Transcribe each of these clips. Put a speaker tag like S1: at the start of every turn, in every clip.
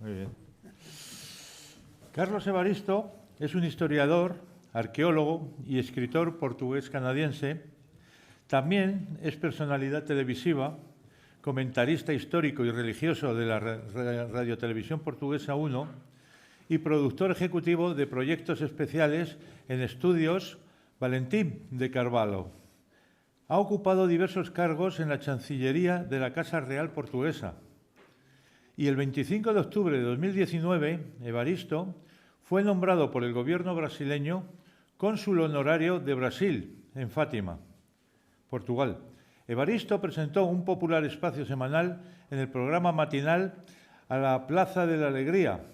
S1: Muy bien. Carlos Evaristo es un historiador, arqueólogo y escritor portugués-canadiense. También es personalidad televisiva, comentarista histórico y religioso de la radiotelevisión portuguesa 1 y productor ejecutivo de proyectos especiales en Estudios Valentín de Carvalho. Ha ocupado diversos cargos en la Chancillería de la Casa Real Portuguesa. Y el 25 de octubre de 2019, Evaristo fue nombrado por el gobierno brasileño cónsul honorario de Brasil en Fátima, Portugal. Evaristo presentó un popular espacio semanal en el programa matinal A la Plaza de la Alegría,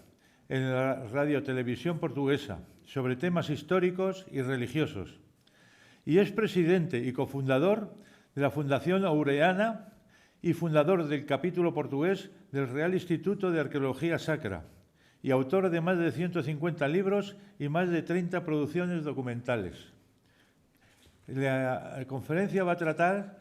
S1: en la radiotelevisión portuguesa, sobre temas históricos y religiosos. Y es presidente y cofundador de la Fundación Oureana y fundador del capítulo portugués del Real Instituto de Arqueología Sacra, y autor de más de 150 libros y más de 30 producciones documentales. La conferencia va a tratar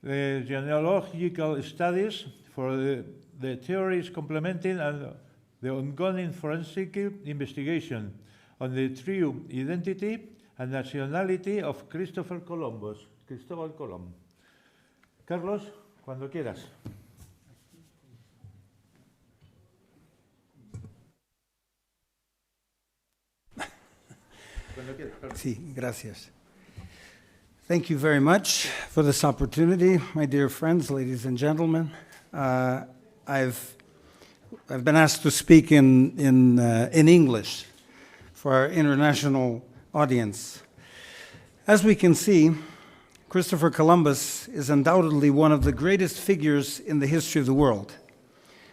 S1: de Genealogical Studies for the Theories Complementing and the Ongoing Forensic Investigation on the True Identity and Nationality of Cristóbal Colón. Carlos, cuando quieras.
S2: Sí, gracias. Thank you very much for this opportunity, my dear friends, ladies and gentlemen. I've been asked to speak in English for our international audience. As we can see, Christopher Columbus is undoubtedly one of the greatest figures in the history of the world.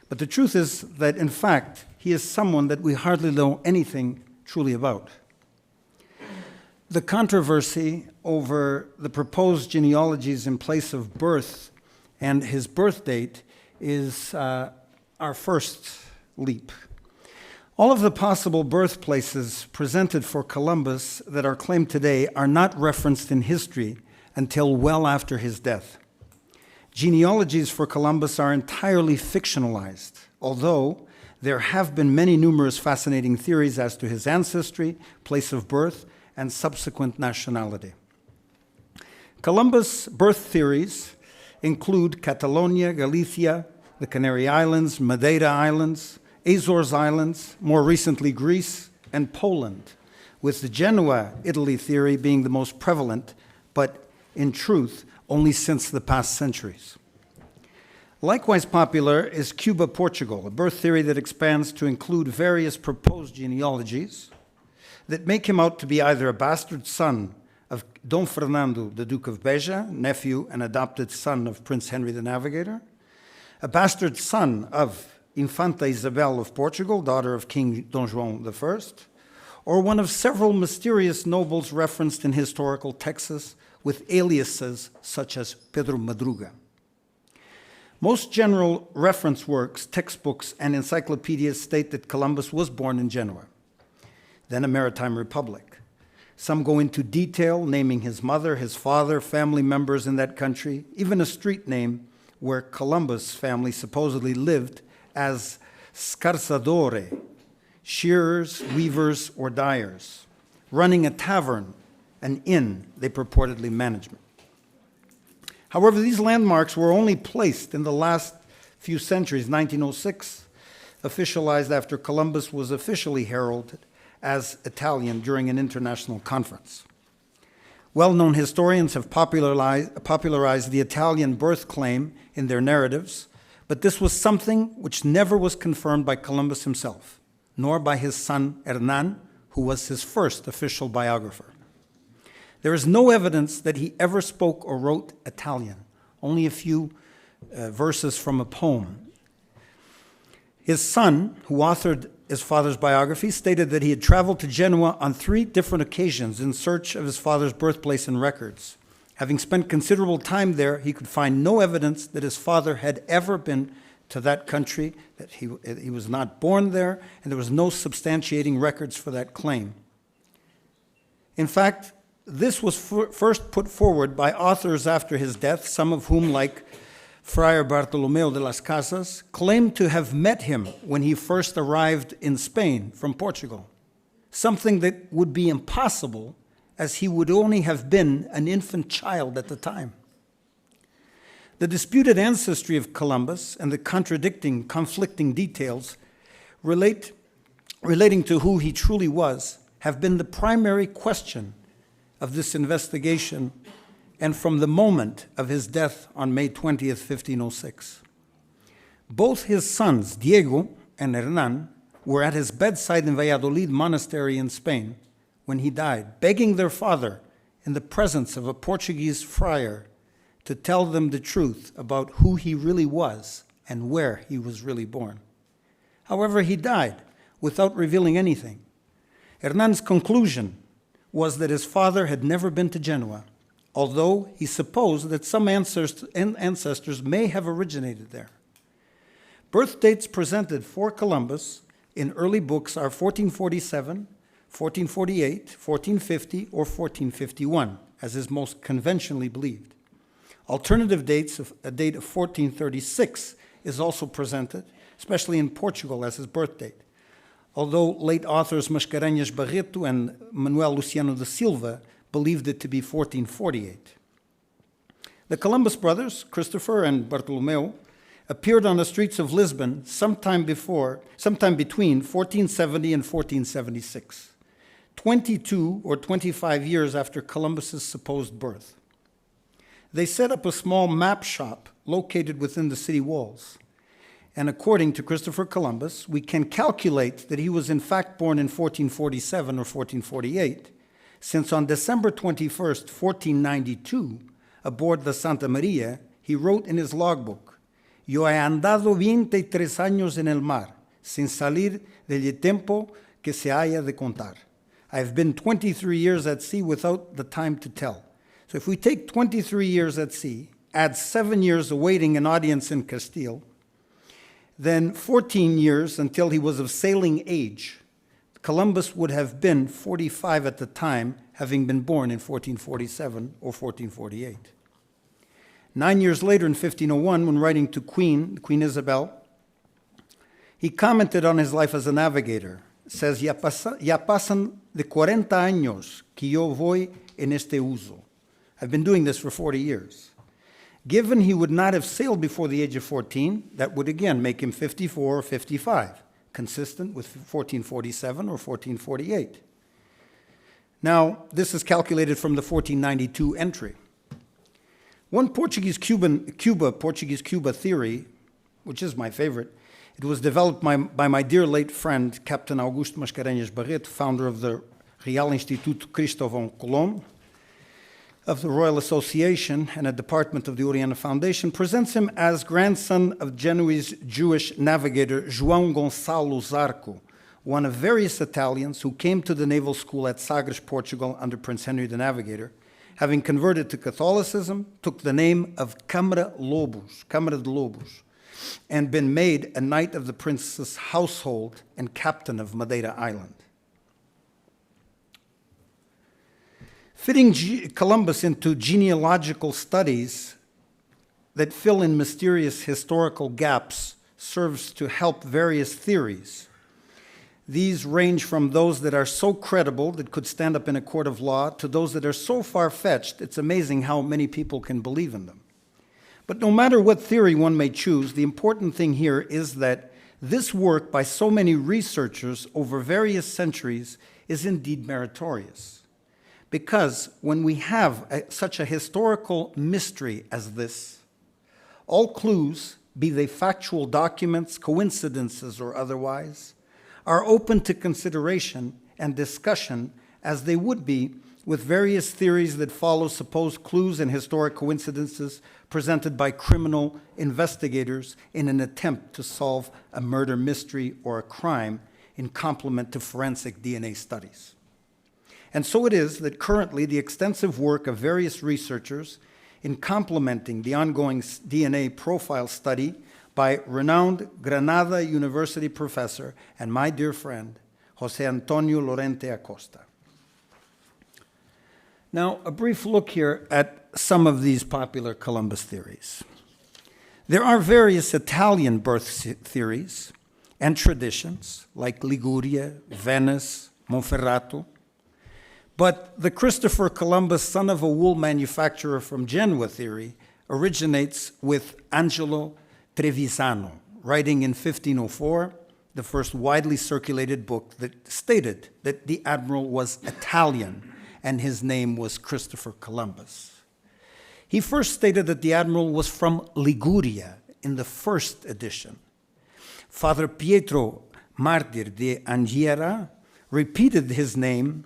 S2: But the truth is that, in fact, he is someone that we hardly know anything truly about. The controversy over the proposed genealogies in place of birth and his birth date is our first leap. All of the possible birthplaces presented for Columbus that are claimed today are not referenced in history until well after his death. Genealogies for Columbus are entirely fictionalized, although there have been many numerous fascinating theories as to his ancestry, place of birth, and subsequent nationality. Columbus' birth theories include Catalonia, Galicia, the Canary Islands, Madeira Islands, Azores Islands, more recently Greece, and Poland, with the Genoa, Italy theory being the most prevalent, but in truth, only since the past centuries. Likewise popular is Cuba, Portugal, a birth theory that expands to include various proposed genealogies that make him out to be either a bastard son of Dom Fernando, the Duke of Beja, nephew and adopted son of Prince Henry the Navigator, a bastard son of Infanta Isabel of Portugal, daughter of King Dom João I, or one of several mysterious nobles referenced in historical texts with aliases such as Pedro Madruga. Most general reference works, textbooks, and encyclopedias state that Columbus was born in Genoa, then a maritime republic. Some go into detail, naming his mother, his father, family members in that country, even a street name where Columbus' family supposedly lived as scarsadore, shearers, weavers, or dyers, running a tavern, an inn they purportedly managed. However, these landmarks were only placed in the last few centuries. 1906 officialized after Columbus was officially heralded as Italian during an international conference. Well-known historians have popularized the Italian birth claim in their narratives, but this was something which never was confirmed by Columbus himself, nor by his son Hernán, who was his first official biographer. There is no evidence that he ever spoke or wrote Italian, only a few verses from a poem. His son, who authored his father's biography, stated that he had traveled to Genoa on 3 different occasions in search of his father's birthplace and records. Having spent considerable time there, he could find no evidence that his father had ever been to that country, that he was not born there, and there was no substantiating records for that claim. In fact, this was first put forward by authors after his death, some of whom, like Friar Bartolomeo de las Casas, claimed to have met him when he first arrived in Spain from Portugal, something that would be impossible as he would only have been an infant child at the time. The disputed ancestry of Columbus and the conflicting details relating to who he truly was have been the primary question of this investigation and from the moment of his death on May 20th, 1506. Both his sons, Diego and Hernan, were at his bedside in Valladolid Monastery in Spain when he died, begging their father in the presence of a Portuguese friar to tell them the truth about who he really was and where he was really born. However, he died without revealing anything. Hernan's conclusion was that his father had never been to Genoa, although he supposed that some ancestors may have originated there. Birth dates presented for Columbus in early books are 1447, 1448, 1450, or 1451, as is most conventionally believed. Alternative dates of a date of 1436 is also presented, especially in Portugal as his birth date, although late authors Mascarenhas Barreto and Manuel Luciano da Silva believed it to be 1448. The Columbus brothers, Christopher and Bartolomeo, appeared on the streets of Lisbon sometime between 1470 and 1476, 22 or 25 years after Columbus's supposed birth. They set up a small map shop located within the city walls. And according to Christopher Columbus, we can calculate that he was in fact born in 1447 or 1448, since on December 21st, 1492, aboard the Santa Maria, he wrote in his logbook, "Yo he andado 23 años en el mar, sin salir del tiempo que se haya de contar." I have been 23 years at sea without the time to tell. So if we take 23 years at sea, add 7 years awaiting an audience in Castile, then 14 years until he was of sailing age, Columbus would have been 45 at the time, having been born in 1447 or 1448. 9 years later, in 1501, when writing to Queen Isabel, he commented on his life as a navigator. Says, ya pasan de 40 años que yo voy en este uso. I've been doing this for 40 years. Given he would not have sailed before the age of 14, that would again make him 54 or 55, consistent with 1447 or 1448. Now, this is calculated from the 1492 entry. One Portuguese-Cuba theory, which is my favorite, it was developed by my dear late friend, Captain Augusto Mascarenhas Barreto, founder of the Real Instituto Cristóvão Colón, of the Royal Association and a department of the Oriana Foundation, presents him as grandson of Genoese Jewish navigator João Gonçalo Zarco, one of various Italians who came to the naval school at Sagres, Portugal, under Prince Henry the Navigator. Having converted to Catholicism, took the name of Câmara de Lobos, and been made a knight of the prince's household and captain of Madeira Island. Fitting Columbus into genealogical studies that fill in mysterious historical gaps serves to help various theories. These range from those that are so credible that could stand up in a court of law to those that are so far-fetched, it's amazing how many people can believe in them. But no matter what theory one may choose, the important thing here is that this work by so many researchers over various centuries is indeed meritorious. Because when we have such a historical mystery as this, all clues, be they factual documents, coincidences, or otherwise, are open to consideration and discussion as they would be with various theories that follow supposed clues and historic coincidences presented by criminal investigators in an attempt to solve a murder mystery or a crime in complement to forensic DNA studies. And so it is that currently the extensive work of various researchers in complementing the ongoing DNA profile study by renowned Granada University professor and my dear friend, José Antonio Lorente Acosta. Now, a brief look here at some of these popular Columbus theories. There are various Italian birth theories and traditions, like Liguria, Venice, Monferrato. But the Christopher Columbus, son of a wool manufacturer from Genoa theory, originates with Angelo Trevisano, writing in 1504, the first widely circulated book that stated that the admiral was Italian and his name was Christopher Columbus. He first stated that the admiral was from Liguria in the first edition. Father Pietro Martir de Anghiera repeated his name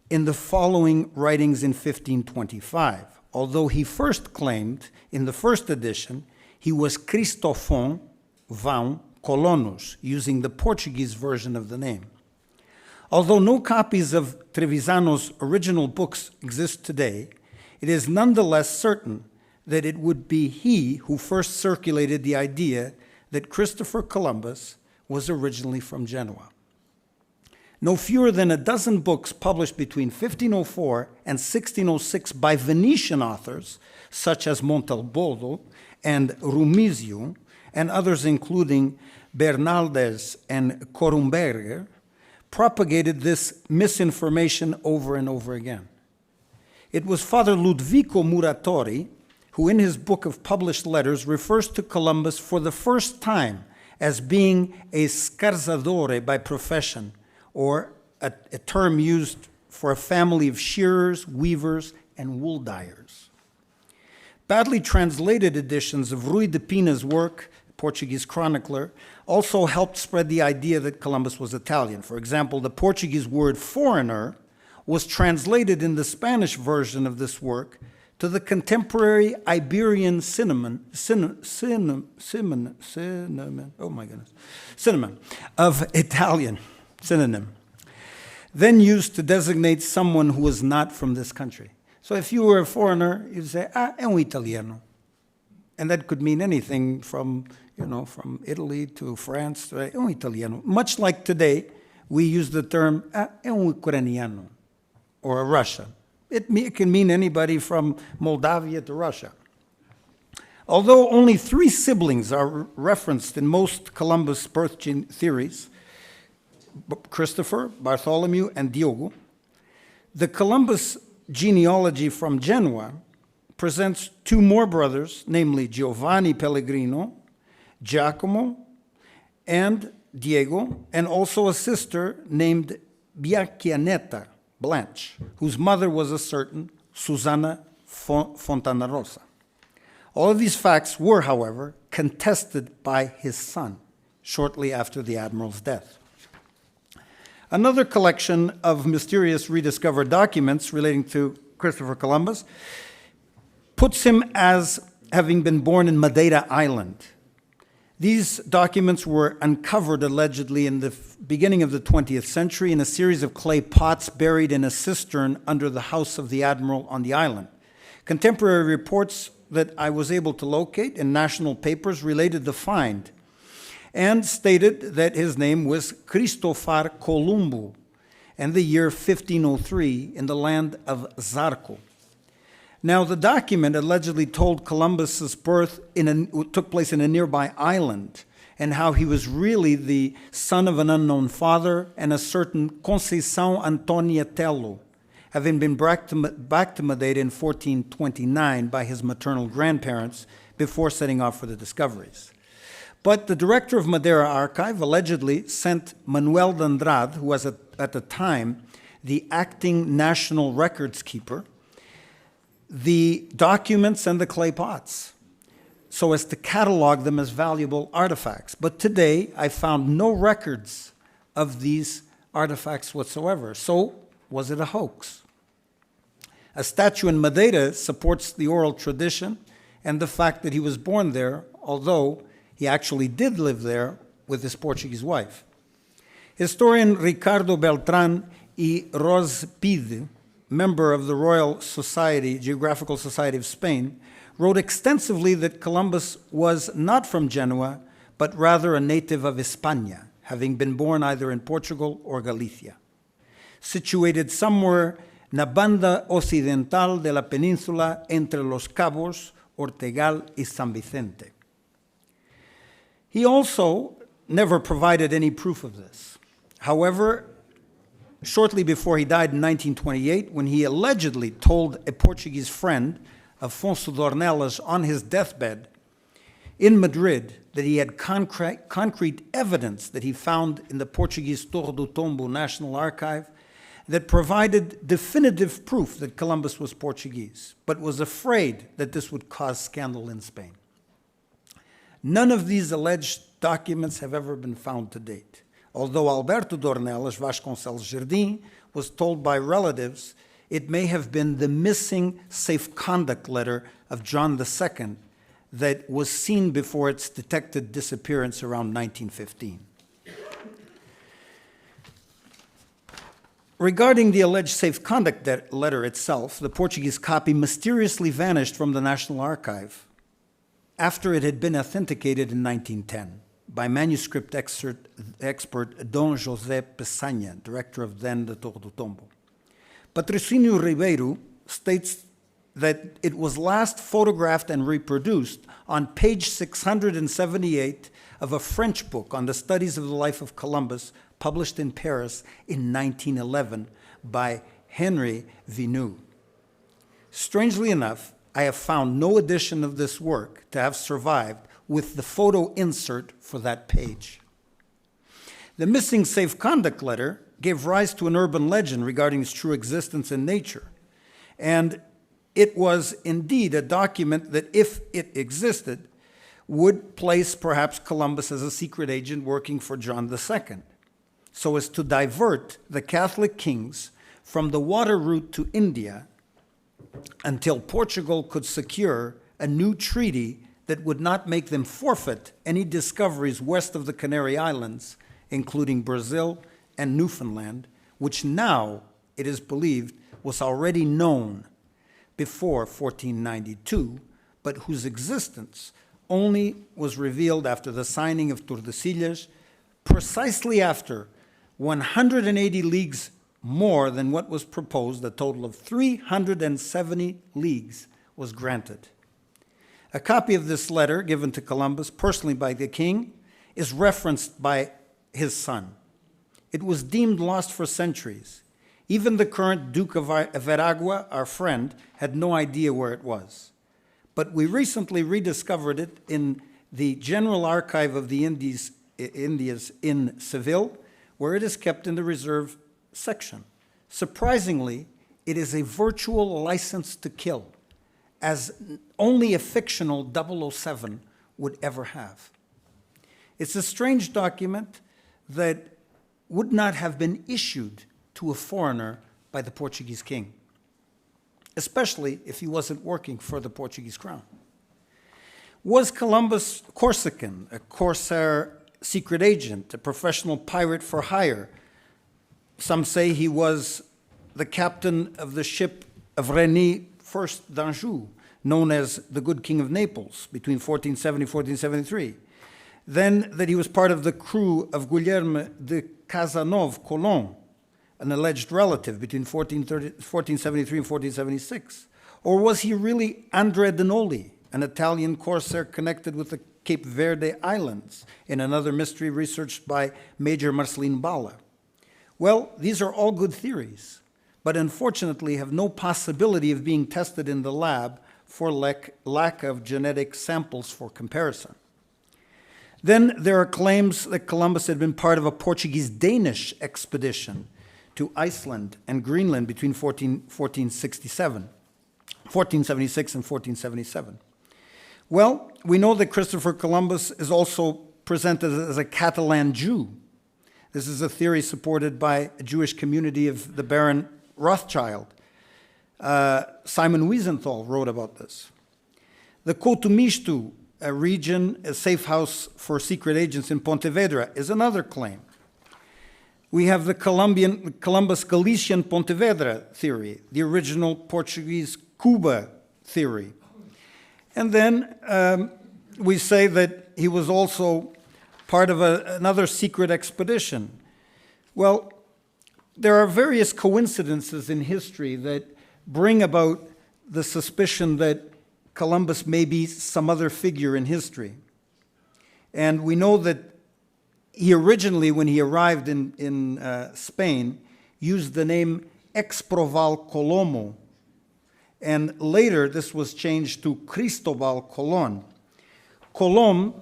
S2: in the following writings in 1525, although he first claimed in the first edition he was Cristofão Vão Colonos, using the Portuguese version of the name. Although no copies of Trevisano's original books exist today, it is nonetheless certain that it would be he who first circulated the idea that Christopher Columbus was originally from Genoa. No fewer than a dozen books published between 1504 and 1606 by Venetian authors, such as Montalbano and Rumizio, and others including Bernaldez and Corumberger, propagated this misinformation over and over again. It was Father Ludovico Muratori who, in his book of published letters, refers to Columbus for the first time as being a scarzadore by profession, or a term used for a family of shearers, weavers, and wool dyers. Badly translated editions of Rui de Pina's work, Portuguese chronicler, also helped spread the idea that Columbus was Italian. For example, the Portuguese word foreigner was translated in the Spanish version of this work to the contemporary Iberian synonym of Italian, synonym, then used to designate someone who was not from this country. So if you were a foreigner, you'd say, è un italiano. And that could mean anything from, from Italy to France, è un italiano. Much like today, we use the term, è un ucraniano, or a Russian. It can mean anybody from Moldavia to Russia. Although only 3 siblings are referenced in most Columbus birth theories, Christopher, Bartholomew, and Diogo, the Columbus genealogy from Genoa presents 2 more brothers, namely Giovanni Pellegrino, Giacomo, and Diego, and also a sister named Bianchianetta, Blanche, whose mother was a certain Susanna Fontanarosa. All of these facts were, however, contested by his son shortly after the admiral's death. Another collection of mysterious rediscovered documents relating to Christopher Columbus puts him as having been born in Madeira Island. These documents were uncovered allegedly in the beginning of the 20th century in a series of clay pots buried in a cistern under the house of the admiral on the island. Contemporary reports that I was able to locate in national papers related the find and stated that his name was Cristofar Columbo and the year 1503 in the land of Zarco. Now, the document allegedly told Columbus's birth took place in a nearby island, and how he was really the son of an unknown father and a certain Conceição Antonia Tello, having been back to Madeira in 1429 by his maternal grandparents before setting off for the discoveries. But the director of Madeira Archive allegedly sent Manuel de Andrade, who was at the time the acting national records keeper, the documents and the clay pots, so as to catalog them as valuable artifacts. But today, I found no records of these artifacts whatsoever. So, was it a hoax? A statue in Madeira supports the oral tradition and the fact that he was born there, although he actually did live there with his Portuguese wife. Historian Ricardo Beltrán y Rospide, member of the Royal Society, Geographical Society of Spain, wrote extensively that Columbus was not from Genoa, but rather a native of España, having been born either in Portugal or Galicia, situated somewhere na banda occidental de la península entre Los Cabos, Ortegal y San Vicente. He also never provided any proof of this. However, shortly before he died in 1928, when he allegedly told a Portuguese friend, Afonso Dornelas, on his deathbed in Madrid that he had concrete evidence that he found in the Portuguese Torre do Tombo National Archive that provided definitive proof that Columbus was Portuguese, but was afraid that this would cause scandal in Spain. None of these alleged documents have ever been found to date, although Alberto Dornelas Vasconcelos Jardim was told by relatives it may have been the missing safe conduct letter of John II that was seen before its detected disappearance around 1915. Regarding the alleged safe conduct letter itself, the Portuguese copy mysteriously vanished from the National Archive after it had been authenticated in 1910 by manuscript expert Dom José Peçanha, director of then the Torre do Tombo. Patrocínio Ribeiro states that it was last photographed and reproduced on page 678 of a French book on the studies of the life of Columbus, published in Paris in 1911 by Henry Vinou. Strangely enough, I have found no edition of this work to have survived with the photo insert for that page. The missing safe conduct letter gave rise to an urban legend regarding its true existence and nature. And it was indeed a document that, if it existed, would place perhaps Columbus as a secret agent working for John II, so as to divert the Catholic kings from the water route to India until Portugal could secure a new treaty that would not make them forfeit any discoveries west of the Canary Islands, including Brazil and Newfoundland, which now, it is believed, was already known before 1492, but whose existence only was revealed after the signing of Tordesillas, precisely after 180 leagues more than what was proposed. A total of 370 leagues was granted. A copy of this letter, given to Columbus personally by the king, is referenced by his son. It was deemed lost for centuries. Even the current Duke of Veragua, our friend, had no idea where it was. But we recently rediscovered it in the General Archive of the Indies in Seville, where it is kept in the reserve section. Surprisingly, it is a virtual license to kill, as only a fictional 007 would ever have. It's a strange document that would not have been issued to a foreigner by the Portuguese king, especially if he wasn't working for the Portuguese crown. Was Columbus Corsican, a corsair secret agent, a professional pirate for hire? Some say he was the captain of the ship of René I d'Anjou, known as the Good King of Naples, between 1470 and 1473. Then that he was part of the crew of Guilherme de Casanova Colon, an alleged relative between 1473 and 1476? Or was he really Andrea Denoli, an Italian corsair connected with the Cape Verde Islands, in another mystery researched by Major Marcelino Bala? Well, these are all good theories, but unfortunately have no possibility of being tested in the lab for lack of genetic samples for comparison. Then there are claims that Columbus had been part of a Portuguese-Danish expedition to Iceland and Greenland between 1476 and 1477. Well, we know that Christopher Columbus is also presented as a Catalan Jew. This is a theory supported by a Jewish community of the Baron Rothschild. Simon Wiesenthal wrote about this. The Cotumistu, a region, a safe house for secret agents in Pontevedra, is another claim. We have the Columbus-Galician Pontevedra theory, the original Portuguese Cuba theory. And then we say that he was also part of another secret expedition. Well, there are various coincidences in history that bring about the suspicion that Columbus may be some other figure in history. And we know that he originally, when he arrived in Spain, used the name Exproval Colomo. And later, this was changed to Cristobal Colon. Colom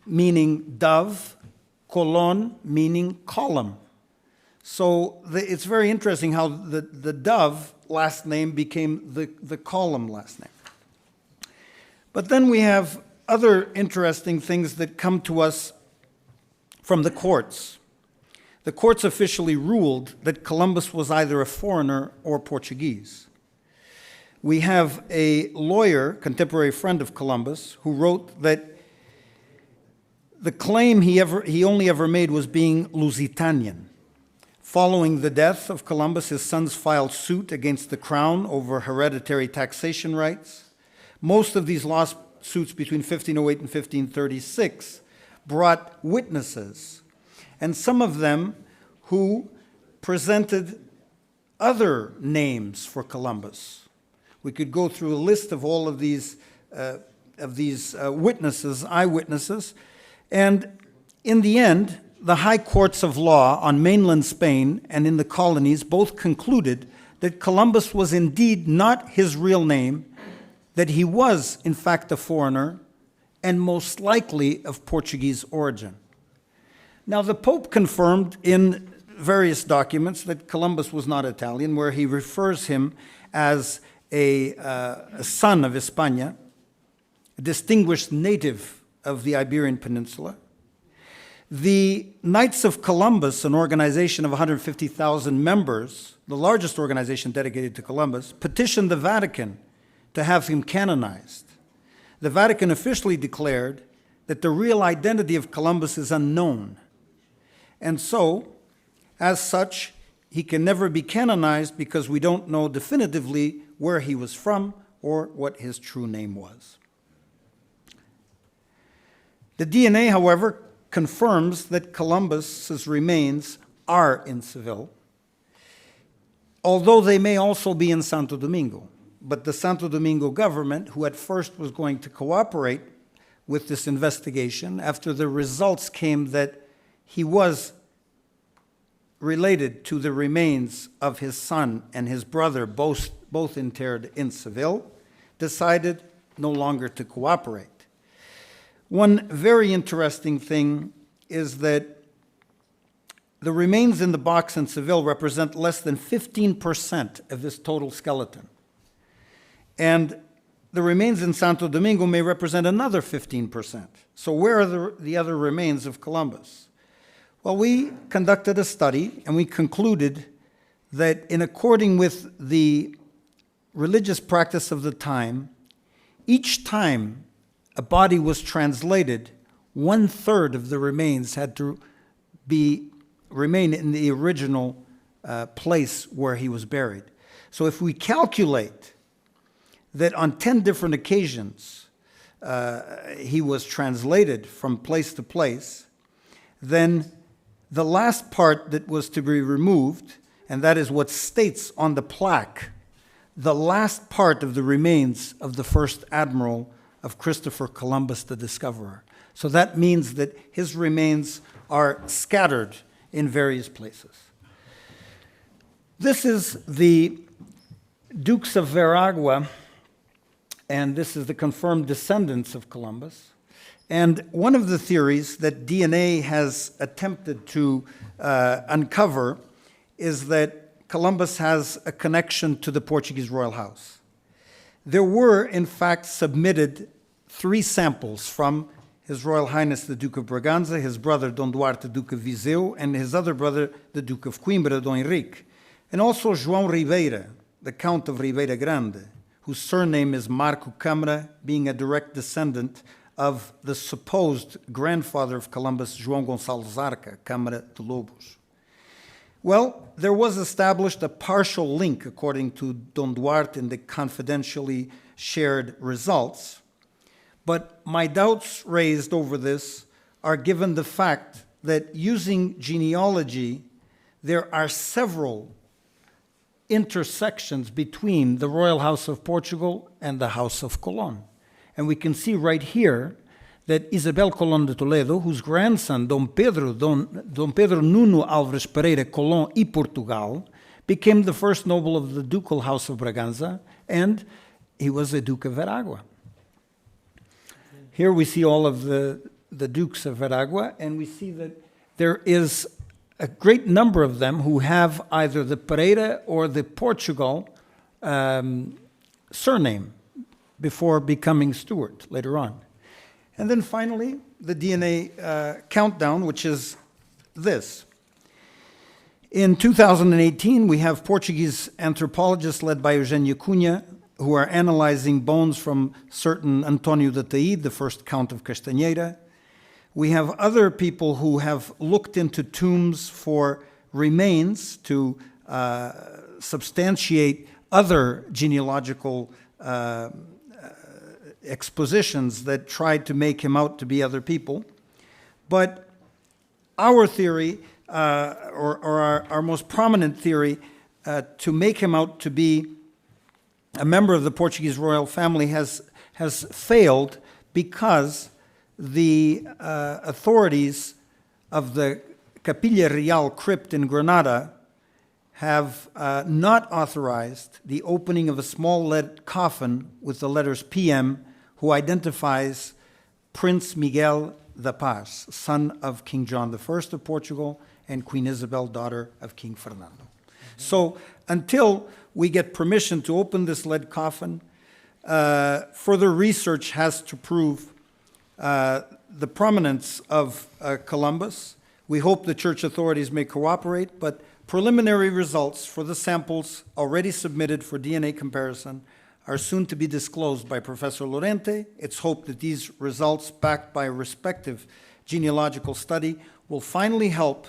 S2: meaning dove, colon meaning column. So it's very interesting how the dove last name became the column last name. But then we have other interesting things that come to us from the courts. The courts officially ruled that Columbus was either a foreigner or Portuguese. We have a lawyer, contemporary friend of Columbus, who wrote that the claim he only ever made was being Lusitanian. Following the death of Columbus, his sons filed suit against the crown over hereditary taxation rights. Most of these lawsuits between 1508 and 1536 brought witnesses, and some of them who presented other names for Columbus. We could go through a list of all of these witnesses, eyewitnesses, and in the end, the high courts of law on mainland Spain and in the colonies both concluded that Columbus was indeed not his real name, that he was, in fact, a foreigner, and most likely of Portuguese origin. Now, the Pope confirmed in various documents that Columbus was not Italian, where he refers him as a son of Hispania, a distinguished native of the Iberian Peninsula. The Knights of Columbus, an organization of 150,000 members, the largest organization dedicated to Columbus, petitioned the Vatican to have him canonized. The Vatican officially declared that the real identity of Columbus is unknown. And so, as such, he can never be canonized because we don't know definitively where he was from or what his true name was. The DNA, however, confirms that Columbus's remains are in Seville, although they may also be in Santo Domingo. But the Santo Domingo government, who at first was going to cooperate with this investigation, after the results came that he was related to the remains of his son and his brother, both interred in Seville, decided no longer to cooperate. One very interesting thing is that the remains in the box in Seville represent less than 15% of his total skeleton. And the remains in Santo Domingo may represent another 15%. So where are the other remains of Columbus? Well, we conducted a study and we concluded that in according with the religious practice of the time, each time a body was translated, 1/3 of the remains had to remain in the original place where he was buried. So if we calculate that on 10 different occasions he was translated from place to place, then the last part that was to be removed, and that is what states on the plaque, the last part of the remains of the first admiral of Christopher Columbus, the discoverer. So that means that his remains are scattered in various places. This is the Dukes of Veragua, and this is the confirmed descendants of Columbus. And one of the theories that DNA has attempted to uncover is that Columbus has a connection to the Portuguese royal house. There were, in fact, submitted 3 samples from His Royal Highness the Duke of Braganza, his brother Dom Duarte, Duke of Viseu, and his other brother, the Duke of Coimbra, Dom Henrique, and also João Ribeira, the Count of Ribeira Grande, whose surname is Marco Câmara, being a direct descendant of the supposed grandfather of Columbus, João Gonçalves Arca, Câmara de Lobos. Well, there was established a partial link, according to Dom Duarte, in the confidentially shared results. But my doubts raised over this are given the fact that using genealogy, there are several intersections between the Royal House of Portugal and the House of Colón. And we can see right here that Isabel Colón de Toledo, whose grandson, Dom Pedro Nuno Álvares Pereira Colón y Portugal, became the first noble of the ducal house of Braganza, and he was a Duke of Veragua. Here we see all of the Dukes of Veragua, and we see that there is a great number of them who have either the Pereira or the Portugal surname before becoming Stuart later on. And then finally, the DNA countdown, which is this. In 2018, we have Portuguese anthropologists led by Eugênio Cunha, who are analyzing bones from certain António de Taíde, the first Count of Castanheira. We have other people who have looked into tombs for remains to substantiate other genealogical expositions that tried to make him out to be other people. But our theory, or our most prominent theory, to make him out to be a member of the Portuguese royal family has failed because the authorities of the Capilla Real crypt in Granada have not authorized the opening of a small lead coffin with the letters PM, who identifies Prince Miguel da Paz, son of King John I of Portugal and Queen Isabel, daughter of King Fernando. So until we get permission to open this lead coffin, further research has to prove the prominence of Columbus. We hope the church authorities may cooperate, but preliminary results for the samples already submitted for DNA comparison are soon to be disclosed by Professor Lorente. It's hoped that these results, backed by a respective genealogical study, will finally help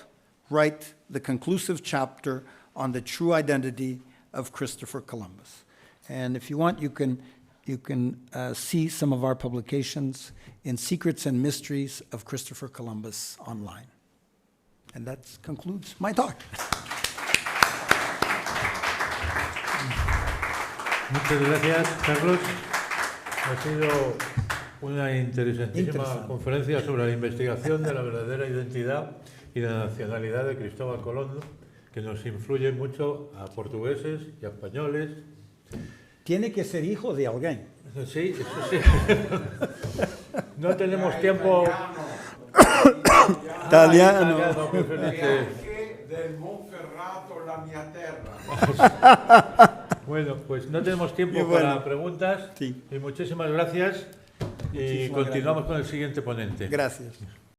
S2: write the conclusive chapter on the true identity of Christopher Columbus. And if you want, you can see some of our publications in Secrets and Mysteries of Christopher Columbus online. And that concludes my talk.
S1: Muchas gracias, Carlos. Ha sido una interesantísima conferencia sobre la investigación de la verdadera identidad y la nacionalidad de Cristóbal Colón, que nos influye mucho a portugueses y a españoles.
S2: Tiene que ser hijo de alguien.
S1: Sí, eso sí. No tenemos tiempo.
S2: Italiano.
S3: Del Monferrato, la mia terra.
S1: Bueno, pues no tenemos tiempo para preguntas. Sí. Y muchísimas gracias. Y continuamos con el siguiente ponente.
S2: Gracias.